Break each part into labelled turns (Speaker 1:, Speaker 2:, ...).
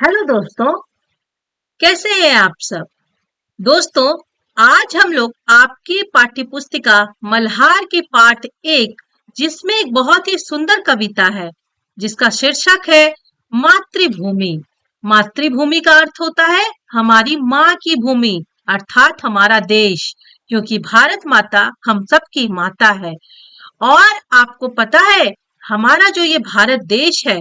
Speaker 1: Hello दोस्तों, कैसे हैं आप सब। दोस्तों, आज हम लोग आपकी पाठ्य पुस्तिका मल्हार के पाठ एक, जिसमें एक बहुत ही सुंदर कविता है जिसका शीर्षक है मातृभूमि। मातृभूमि का अर्थ होता है हमारी माँ की भूमि, अर्थात हमारा देश, क्योंकि भारत माता हम सबकी माता है। और आपको पता है, हमारा जो ये भारत देश है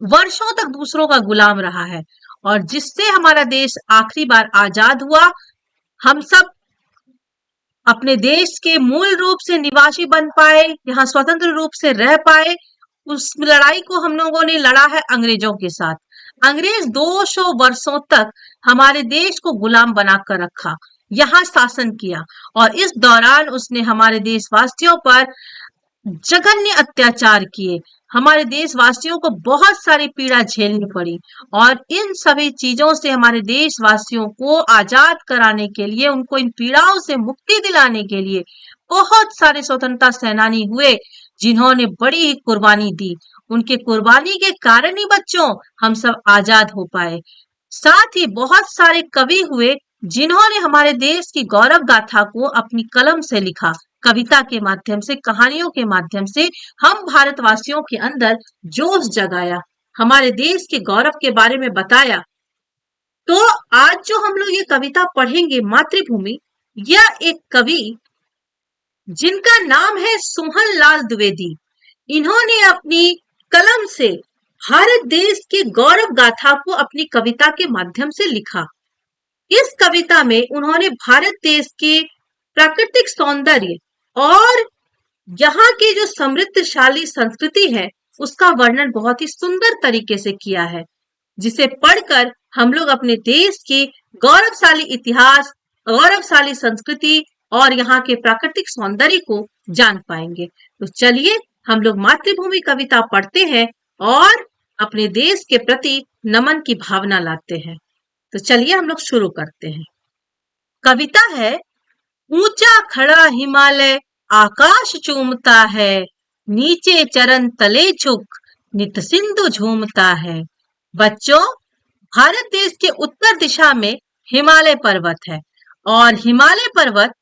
Speaker 1: वर्षों तक दूसरों का गुलाम रहा है, और जिससे हमारा देश आखिरी बार आजाद हुआ, हम सब अपने देश के मूल रूप से निवासी बन पाए, यहाँ स्वतंत्र रूप से रह पाए। उस लड़ाई को हम लोगों ने लड़ा है अंग्रेजों के साथ। अंग्रेज 200 वर्षों तक हमारे देश को गुलाम बनाकर रखा, यहाँ शासन किया, और इस दौरान उसने हमारे देशवासियों पर जघन्य अत्याचार किए। हमारे देशवासियों को बहुत सारी पीड़ा झेलनी पड़ी, और इन सभी चीजों से हमारे देशवासियों को आजाद कराने के लिए, उनको इन पीड़ाओं से मुक्ति दिलाने के लिए बहुत सारे स्वतंत्रता सेनानी हुए जिन्होंने बड़ी ही कुर्बानी दी। उनके कुर्बानी के कारण ही बच्चों हम सब आजाद हो पाए। साथ ही बहुत सारे कवि हुए जिन्होंने हमारे देश की गौरव गाथा को अपनी कलम से लिखा, कविता के माध्यम से, कहानियों के माध्यम से हम भारतवासियों के अंदर जोश जगाया, हमारे देश के गौरव के बारे में बताया। तो आज जो हम लोग ये कविता पढ़ेंगे मातृभूमि, यह एक कवि जिनका नाम है सुमन लाल द्विवेदी, इन्होंने अपनी कलम से भारत देश के गौरव गाथा को अपनी कविता के माध्यम से लिखा। इस कविता में उन्होंने भारत देश के प्राकृतिक सौंदर्य और यहाँ की जो समृद्धशाली संस्कृति है उसका वर्णन बहुत ही सुंदर तरीके से किया है, जिसे पढ़कर हम लोग अपने देश की गौरवशाली इतिहास, गौरवशाली संस्कृति और यहाँ के प्राकृतिक सौंदर्य को जान पाएंगे। तो चलिए हम लोग मातृभूमि कविता पढ़ते हैं और अपने देश के प्रति नमन की भावना लाते हैं। तो चलिए हम लोग शुरू करते हैं। कविता है, ऊंचा खड़ा हिमालय आकाश चूमता है, नीचे चरण तले झुक नित सिंधु झूमता है। बच्चों, भारत देश के उत्तर दिशा में हिमालय पर्वत है, और हिमालय पर्वत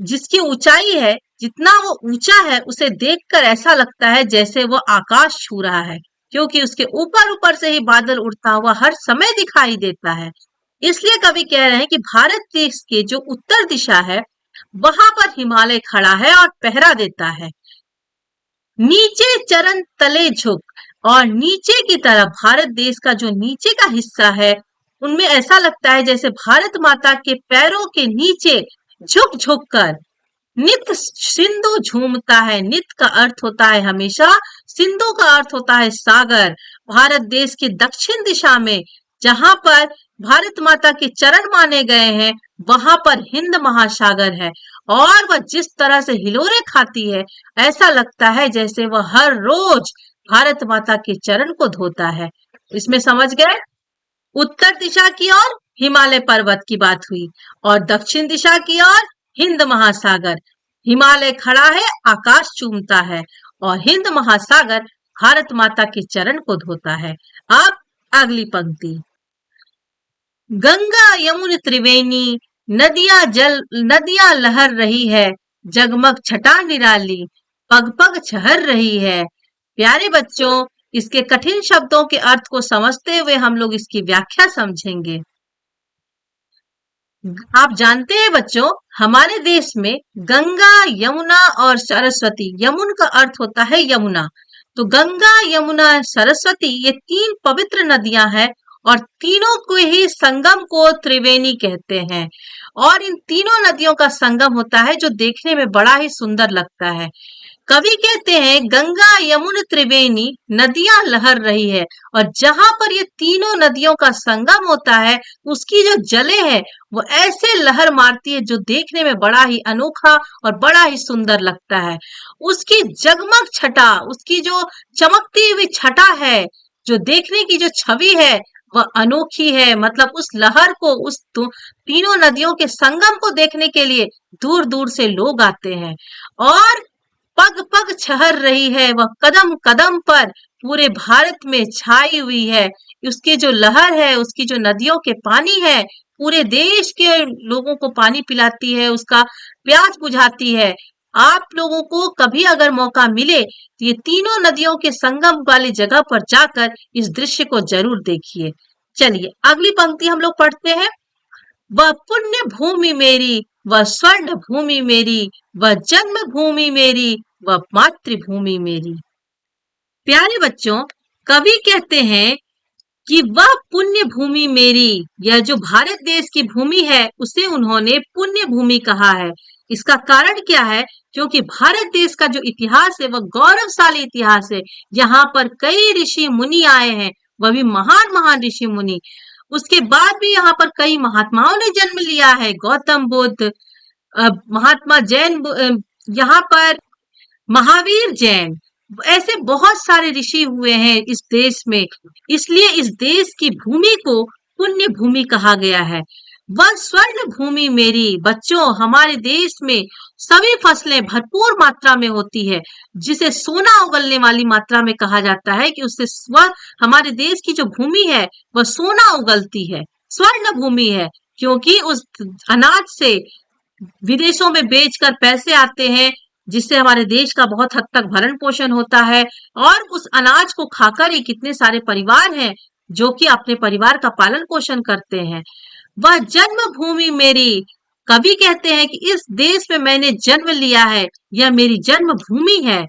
Speaker 1: जिसकी ऊंचाई है, जितना वो ऊंचा है उसे देखकर ऐसा लगता है जैसे वो आकाश छू रहा है, क्योंकि उसके ऊपर ऊपर से ही बादल उड़ता हुआ हर समय दिखाई देता है। इसलिए कवि कह रहे हैं कि भारत देश के जो उत्तर दिशा है वहां पर हिमालय खड़ा है और पहरा देता है। नीचे चरण तले झुक, और नीचे की तरफ भारत देश का जो नीचे का हिस्सा है उनमें ऐसा लगता है जैसे भारत माता के पैरों के नीचे झुक झुक कर नित सिंधु झूमता है। नित का अर्थ होता है हमेशा, सिंधु का अर्थ होता है सागर। भारत देश के दक्षिण दिशा में जहां पर भारत माता के चरण माने गए हैं वहां पर हिंद महासागर है, और वह जिस तरह से हिलोरे खाती है ऐसा लगता है जैसे वह हर रोज भारत माता के चरण को धोता है। इसमें समझ गए, उत्तर दिशा की ओर हिमालय पर्वत की बात हुई और दक्षिण दिशा की ओर हिंद महासागर। हिमालय खड़ा है, आकाश चूमता है, और हिंद महासागर भारत माता के चरण को धोता है। अब अगली पंक्ति, गंगा यमुन त्रिवेणी नदियां लहर रही है, जगमग छटा निराली पग पग छहर रही है। प्यारे बच्चों, इसके कठिन शब्दों के अर्थ को समझते हुए हम लोग इसकी व्याख्या समझेंगे। आप जानते हैं बच्चों, हमारे देश में गंगा, यमुना और सरस्वती, यमुन का अर्थ होता है यमुना, तो गंगा, यमुना, सरस्वती ये तीन पवित्र नदियां हैं, और तीनों को ही संगम को त्रिवेणी कहते हैं। और इन तीनों नदियों का संगम होता है जो देखने में बड़ा ही सुंदर लगता है। कवि कहते हैं, गंगा यमुन त्रिवेणी नदियां लहर रही है, और जहां पर ये तीनों नदियों का संगम होता है उसकी जो जले है वो ऐसे लहर मारती है जो देखने में बड़ा ही अनोखा और बड़ा ही सुंदर लगता है। उसकी जगमग छटा, उसकी जो चमकती हुई छटा है, जो देखने की जो छवि है वह अनोखी है। मतलब उस लहर को, उस तीनों नदियों के संगम को देखने के लिए दूर दूर से लोग आते हैं। और पग पग छहर रही है, वह कदम कदम पर पूरे भारत में छाई हुई है। उसकी जो लहर है, उसकी जो नदियों के पानी है, पूरे देश के लोगों को पानी पिलाती है, उसका प्यास बुझाती है। आप लोगों को कभी अगर मौका मिले तो ये तीनों नदियों के संगम वाली जगह पर जाकर इस दृश्य को जरूर देखिए। चलिए अगली पंक्ति हम लोग पढ़ते हैं। वह पुण्य भूमि मेरी, वह स्वर्ण भूमि मेरी, वह जन्म भूमि मेरी, वह मातृभूमि मेरी। प्यारे बच्चों, कवि कहते हैं कि वह पुण्य भूमि मेरी, यह जो भारत देश की भूमि है उसे उन्होंने पुण्य भूमि कहा है। इसका कारण क्या है? क्योंकि भारत देश का जो इतिहास है वह गौरवशाली इतिहास है। यहाँ पर कई ऋषि मुनि आए हैं, वह भी महान महान ऋषि मुनि। उसके बाद भी यहाँ पर कई महात्माओं ने जन्म लिया है। गौतम बुद्ध, महात्मा जैन, यहाँ पर महावीर जैन, ऐसे बहुत सारे ऋषि हुए हैं इस देश में। इसलिए इस देश की भूमि को पुण्य भूमि कहा गया है। वह स्वर्ण भूमि मेरी। बच्चों, हमारे देश में सभी फसलें भरपूर मात्रा में होती है, जिसे सोना उगलने वाली मात्रा में कहा जाता है कि उससे वह हमारे देश की जो भूमि है वह सोना उगलती है, स्वर्ण भूमि है। क्योंकि उस अनाज से विदेशों में बेचकर पैसे आते हैं, जिससे हमारे देश का बहुत हद तक भरण पोषण होता है। और उस अनाज को खाकर ही कितने सारे परिवार हैं जो कि अपने परिवार का पालन पोषण करते हैं। वह जन्मभूमि मेरी। कवि कहते हैं कि इस देश में मैंने जन्म लिया है, यह मेरी जन्मभूमि है।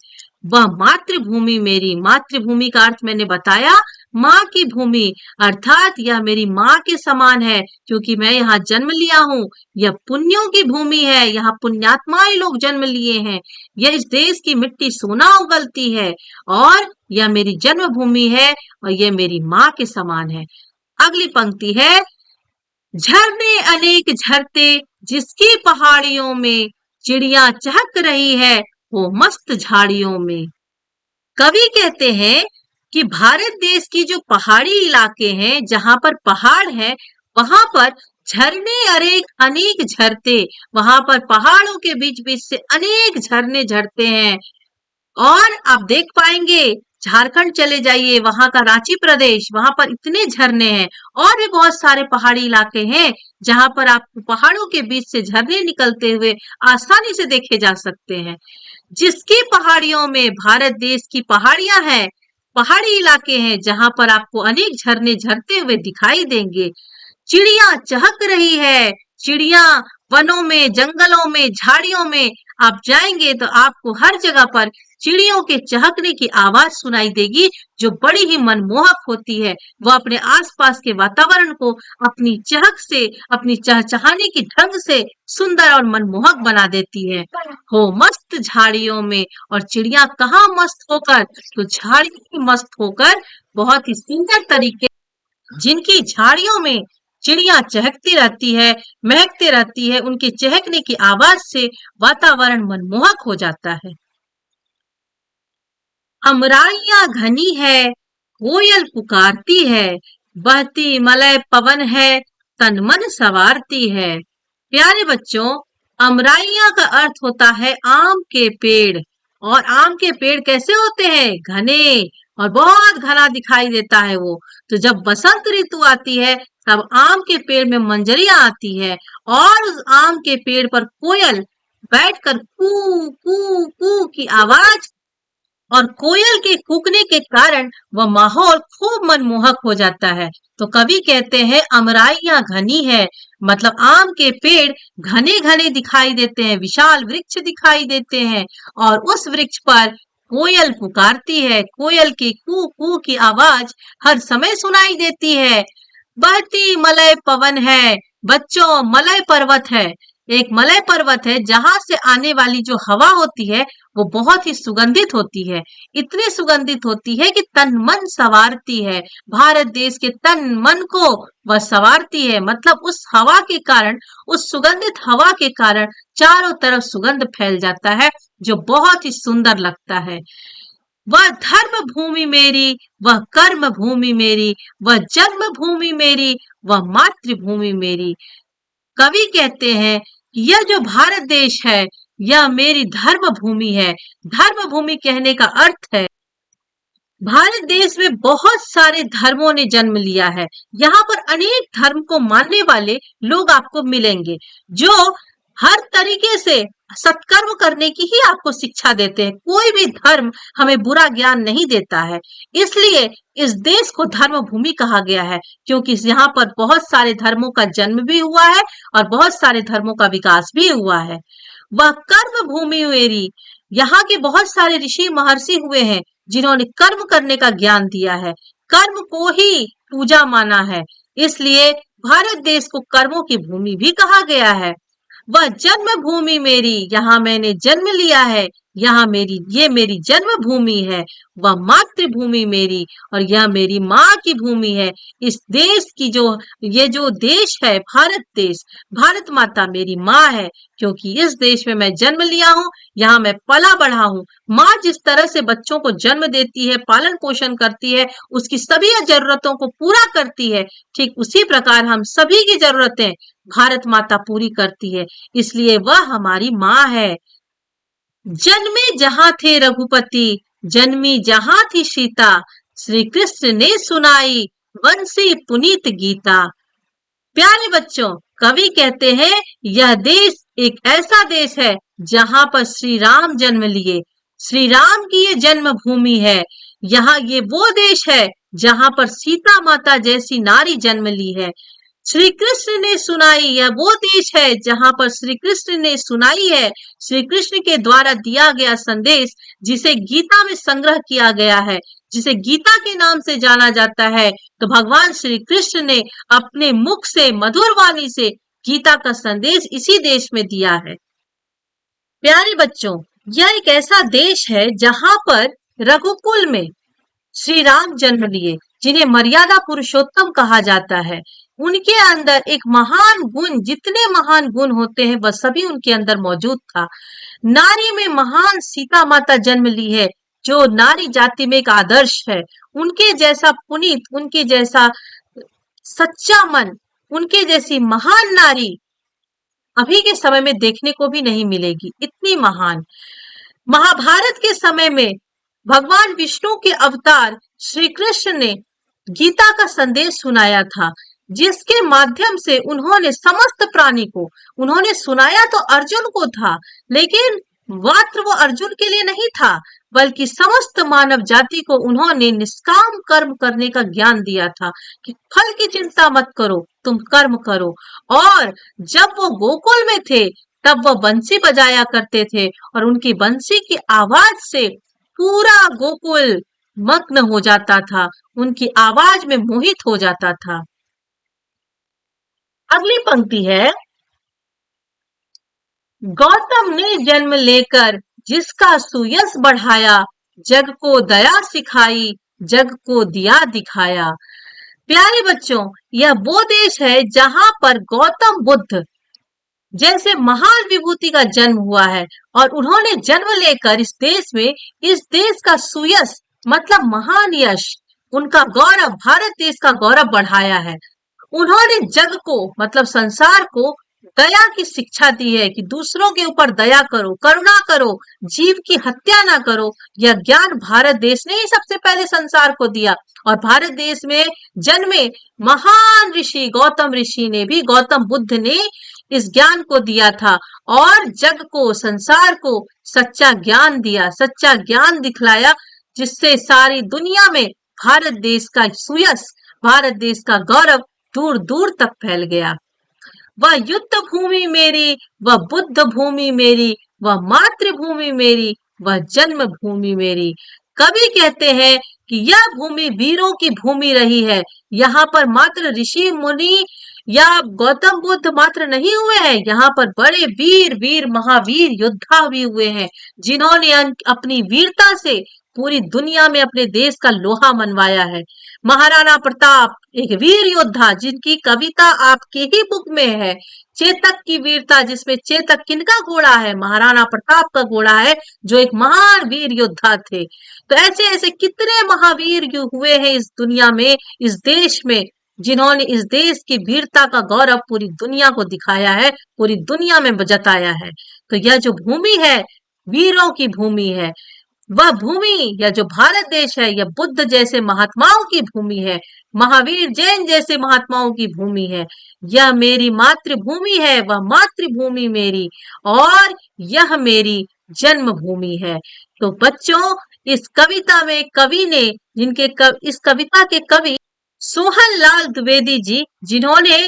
Speaker 1: वह मातृभूमि मेरी। मातृभूमि का अर्थ मैंने बताया, माँ की भूमि, अर्थात यह मेरी माँ के समान है, क्योंकि मैं यहाँ जन्म लिया हूँ। यह पुण्यों की भूमि है, यहाँ पुण्यात्माएं लोग जन्म लिए हैं। यह इस देश की मिट्टी सोना उगलती है, और यह मेरी जन्मभूमि है, और यह मेरी माँ के समान है। अगली पंक्ति है, झरने अनेक झरते जिसकी पहाड़ियों में, चिड़िया चहक रही है वो मस्त झाड़ियों में। कवि कहते हैं कि भारत देश की जो पहाड़ी इलाके हैं, जहां पर पहाड़ है, वहां पर झरने अनेक झरते, वहां पर पहाड़ों के बीच बीच से अनेक झरने झरते हैं। और आप देख पाएंगे, झारखंड चले जाइए, वहां का रांची प्रदेश, वहां पर इतने झरने हैं। और भी बहुत सारे पहाड़ी इलाके हैं जहां पर आपको पहाड़ों के बीच से झरने निकलते हुए आसानी से देखे जा सकते हैं। जिसकी पहाड़ियों में, भारत देश की पहाड़ियां हैं, पहाड़ी इलाके हैं जहां पर आपको अनेक झरने झरते हुए दिखाई देंगे। चिड़िया चहक रही है। चिड़िया वनों में, जंगलों में, झाड़ियों में आप जाएंगे तो आपको हर जगह पर चिड़ियों के चहकने की आवाज सुनाई देगी, जो बड़ी ही मनमोहक होती है। वह अपने आसपास के वातावरण को अपनी चहक से, अपनी चहचहाने की ढंग से सुंदर और मनमोहक बना देती है। हो मस्त झाड़ियों में, और चिड़िया कहाँ मस्त होकर, तो झाड़ियों में मस्त होकर, बहुत ही सुंदर तरीके, जिनकी झाड़ियों में चिड़िया चहकती रहती है, महकते रहती है, उनके चहकने की आवाज से वातावरण मनमोहक हो जाता है। अमराइयां घनी है, कोयल पुकारती है, बहती मलय पवन है, तन मन सवारती है। प्यारे बच्चों, अमराइयां का अर्थ होता है आम के पेड़। और आम के पेड़ कैसे होते हैं? घने, और बहुत घना दिखाई देता है वो। तो जब बसंत ऋतु आती है तब आम के पेड़ में मंजरियां आती है, और उस आम के पेड़ पर कोयल बैठकर कू कू कू की आवाज, और कोयल के कूकने के कारण वह माहौल खूब मनमोहक हो जाता है। तो कवि कहते हैं अमराइयां घनी है, मतलब आम के पेड़ घने घने दिखाई देते हैं, विशाल वृक्ष दिखाई देते हैं, और उस वृक्ष पर कोयल पुकारती है। कोयल की कू कू की आवाज हर समय सुनाई देती है। बहती मलय पवन है। बच्चों, मलय पर्वत है, एक मलय पर्वत है जहां से आने वाली जो हवा होती है वो बहुत ही सुगंधित होती है। इतनी सुगंधित होती है कि तन मन संवारती है। भारत देश के तन मन को वह संवारती है, मतलब उस हवा के कारण, उस सुगंधित हवा के कारण चारों तरफ सुगंध फैल जाता है, जो बहुत ही सुंदर लगता है। वह धर्म भूमि मेरी, वह कर्म भूमि मेरी, वह जन्म भूमि मेरी, वह मातृभूमि मेरी। कवि कहते हैं यह जो भारत देश है यह मेरी धर्म भूमि है। धर्म भूमि कहने का अर्थ है भारत देश में बहुत सारे धर्मों ने जन्म लिया है। यहाँ पर अनेक धर्म को मानने वाले लोग आपको मिलेंगे, जो हर तरीके से सत्कर्म करने की ही आपको शिक्षा देते हैं। कोई भी धर्म हमें बुरा ज्ञान नहीं देता है। इसलिए इस देश को धर्म भूमि कहा गया है, क्योंकि यहाँ पर बहुत सारे धर्मों का जन्म भी हुआ है और बहुत सारे धर्मों का विकास भी हुआ है। वह कर्म भूमि मेरी, यहाँ के बहुत सारे ऋषि महर्षि हुए हैं जिन्होंने कर्म करने का ज्ञान दिया है, कर्म को ही पूजा माना है। इसलिए भारत देश को कर्मों की भूमि भी कहा गया है। वह जन्म भूमि मेरी, यहाँ मैंने जन्म लिया है, यहाँ ये मेरी जन्म भूमि है। वह मातृभूमि मेरी, और यह मेरी माँ की भूमि है। इस देश की ये जो देश है भारत देश, भारत माता मेरी माँ है, क्योंकि इस देश में मैं जन्म लिया हूँ, यहाँ मैं पला बढ़ा हूँ। माँ जिस तरह से बच्चों को जन्म देती है, पालन पोषण करती है, उसकी सभी जरूरतों को पूरा करती है, ठीक उसी प्रकार हम सभी की जरूरतें भारत माता पूरी करती है। इसलिए वह हमारी माँ है। जन्मे जहां थे रघुपति, जन्मी जहां थी सीता, श्री कृष्ण ने सुनाई वंशी पुनीत गीता। प्यारे बच्चों, कवि कहते हैं यह देश एक ऐसा देश है जहां पर श्री राम जन्म लिए। श्री राम की ये जन्म भूमि है। यहाँ ये वो देश है जहां पर सीता माता जैसी नारी जन्म ली है। श्री कृष्ण ने सुनाई, यह वो देश है जहां पर श्री कृष्ण ने सुनाई है, श्री कृष्ण के द्वारा दिया गया संदेश, जिसे गीता में संग्रह किया गया है, जिसे गीता के नाम से जाना जाता है। तो भगवान श्री कृष्ण ने अपने मुख से, मधुर वाणी से गीता का संदेश इसी देश में दिया है। प्यारे बच्चों, यह एक ऐसा देश है जहां पर रघुकुल में श्री राम जन्म लिए, जिन्हें मर्यादा पुरुषोत्तम कहा जाता है। उनके अंदर एक महान गुण, जितने महान गुण होते हैं वह सभी उनके अंदर मौजूद था। नारी में महान सीता माता जन्म ली है, जो नारी जाति में एक आदर्श है। उनके जैसा पुनीत, उनके जैसा सच्चा मन, उनके जैसी महान नारी अभी के समय में देखने को भी नहीं मिलेगी, इतनी महान। महाभारत के समय में भगवान विष्णु के अवतार श्री कृष्ण ने गीता का संदेश सुनाया था, जिसके माध्यम से उन्होंने समस्त प्राणी को, उन्होंने सुनाया तो अर्जुन को था, लेकिन मात्र वो अर्जुन के लिए नहीं था, बल्कि समस्त मानव जाति को उन्होंने निष्काम कर्म करने का ज्ञान दिया था कि फल की चिंता मत करो, तुम कर्म करो। और जब वो गोकुल में थे तब वो बंसी बजाया करते थे, और उनकी बंसी की आवाज से पूरा गोकुल मग्न हो जाता था, उनकी आवाज में मोहित हो जाता था। अगली पंक्ति है, गौतम ने जन्म लेकर जिसका सुयश बढ़ाया, जग को दया सिखाई, जग को दिया दिखाया। प्यारे बच्चों, यह वो देश है जहां पर गौतम बुद्ध जैसे महान विभूति का जन्म हुआ है, और उन्होंने जन्म लेकर इस देश में, इस देश का सुयश मतलब महान यश, उनका गौरव, भारत देश का गौरव बढ़ाया है। उन्होंने जग को मतलब संसार को दया की शिक्षा दी है कि दूसरों के ऊपर दया करो, करुणा करो, जीव की हत्या ना करो। यह ज्ञान भारत देश ने ही सबसे पहले संसार को दिया, और भारत देश में जन्मे महान ऋषि गौतम ऋषि ने भी, गौतम बुद्ध ने इस ज्ञान को दिया था, और जग को, संसार को सच्चा ज्ञान दिया, सच्चा ज्ञान दिखलाया, जिससे सारी दुनिया में भारत देश का सुयश, भारत देश का गौरव दूर दूर तक फैल गया। वह युद्ध भूमि मेरी, वह बुद्ध भूमि मेरी, वह मातृभूमि मेरी, वह जन्म भूमि मेरी। कवि कहते हैं कि यह भूमि वीरों की भूमि रही है। यहाँ पर मात्र ऋषि मुनि या गौतम बुद्ध मात्र नहीं हुए हैं, यहाँ पर बड़े वीर महावीर योद्धा भी हुए हैं, जिन्होंने अपनी वीरता से पूरी दुनिया में अपने देश का लोहा मनवाया है। महाराणा प्रताप एक वीर योद्धा, जिनकी कविता आपके ही बुक में है, चेतक की वीरता, जिसमें चेतक किनका घोड़ा है, महाराणा प्रताप का घोड़ा है, जो एक महान वीर योद्धा थे। तो ऐसे ऐसे कितने महावीर हुए हैं इस दुनिया में, इस देश में, जिन्होंने इस देश की वीरता का गौरव पूरी दुनिया को दिखाया है, पूरी दुनिया में जताया है। तो यह जो भूमि है वीरों की भूमि है। वह भूमि या जो भारत देश है यह बुद्ध जैसे महात्माओं की भूमि है, महावीर जैन जैसे महात्माओं की भूमि है। यह मेरी मातृभूमि है, वह मातृभूमि मेरी, और यह मेरी जन्मभूमि है। तो बच्चों, इस कविता में कवि ने इस कविता के कवि सोहन लाल द्विवेदी जी, जिन्होंने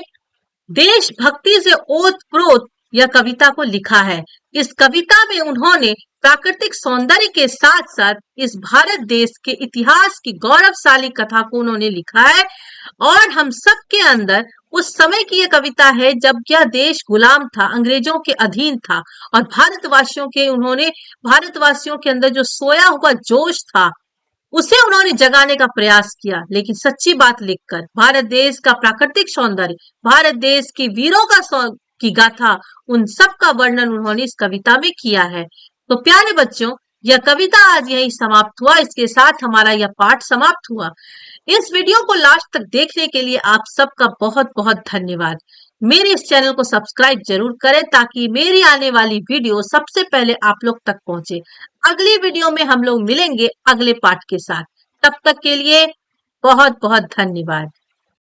Speaker 1: देशभक्ति से ओतप्रोत यह कविता को लिखा है। इस कविता में उन्होंने प्राकृतिक सौंदर्य के साथ साथ इस भारत देश के इतिहास की गौरवशाली कथा को उन्होंने लिखा है। और हम सब के अंदर उस समय की यह कविता है जब यह देश गुलाम था, अंग्रेजों के अधीन था, और भारतवासियों के अंदर जो सोया हुआ जोश था उसे उन्होंने जगाने का प्रयास किया। लेकिन सच्ची बात लिखकर भारत देश का प्राकृतिक सौंदर्य, भारत देश की वीरों की गाथा, उन सब का वर्णन उन्होंने इस कविता में किया है। तो प्यारे बच्चों, यह कविता आज यही समाप्त हुआ, इसके साथ हमारा यह पाठ समाप्त हुआ। इस वीडियो को लास्ट तक देखने के लिए आप सबका बहुत बहुत धन्यवाद। मेरे इस चैनल को सब्सक्राइब जरूर करें ताकि मेरी आने वाली वीडियो सबसे पहले आप लोग तक पहुंचे। अगली वीडियो में हम लोग मिलेंगे अगले पाठ के साथ। तब तक के लिए बहुत बहुत धन्यवाद।